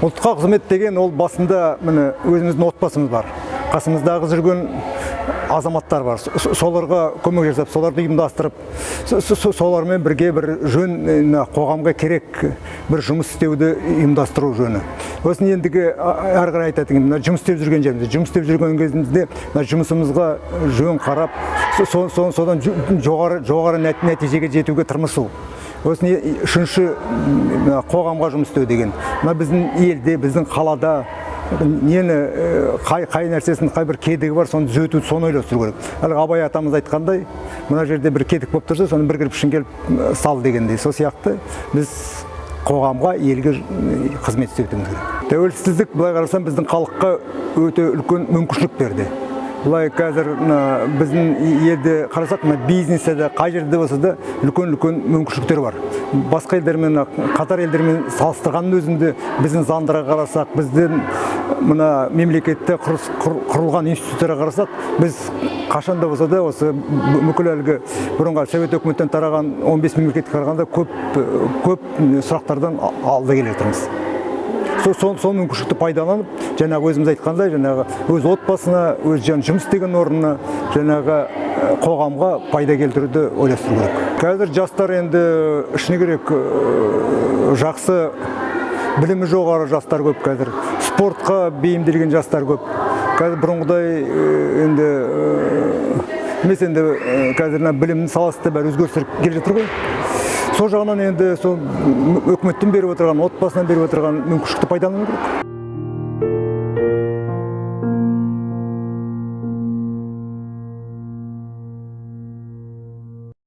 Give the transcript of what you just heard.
Ұлтқа қызмет деген ол басында міне өзіміздің отбасымыз бар. Қасымыздағы жүрген азаматтар бар. Соларға көмек жасап, соларды ұйымдастырып, солармен бірге бір жөн қоғамға керек бір жұмыс істеуді ұйымдастыру жөні. Осыны ендігі әрі қарай айтатын жұмыс істеп жүрген жерімізде, жұмыс істеп жүрген кезімізде жұмысымызға жөн қарап, содан жоғары нәтижеге жетуге тырмысу. Осыны үшінші қоғамға жұмыс істеу деген. Мына біздің елде, біздің қалада нені қай нәрсесін қай бір кедігі бар, соны түзетуді, соны ойластыру керек. Әлгі Абай атамыз айтқандай, мына жерде бір кедік болып тұрса, соны бір кірпішін келіп сал дегендей. Сол сияқты біз қоғамға, елге қызмет істеуіміз керек. Тәуелсіздік, былай қарасам, біздің халыққа өте үлкен мүмкіншілік берді. Бұлай қазір біздің елде қарасақ, бизнесте де, қай жерде болса да үлкен мүмкіншіліктер бар. Басқа елдермен, қатар елдермен салыстырғанның өзінде біздің заңдарға қарасақ, біздің мына мемлекетте құрылған институттарға қарасақ, біз қашанда болса да осы бүкіл әлгі бұрынғы Совет өкіметтен тараған 15 мемлекетке қарағанда көп сұрақтардан алда келе жатырмыз. Сол мүмкіншілікті пайдаланып, жаңағы өзіміз айтқандай, жаңағы өз отбасына, өз жұмыс істеген орнына, жаңағы қоғамға пайда келтіруді ойластыру керек. Қазір жастар енді ішіне керек, жақсы білімі жоғары жастар көп қазір. Спортқа бейімделген жастар көп. Қазір бұрынғыдай енді емес, енді қазір білімнің саласында бәрі өзгерістер келе жатыр ғой. Сол жағынан енді сол өкіметтен беріп отырған, отбасынан беріп отырған мүмкіншілікті пайдалану керек.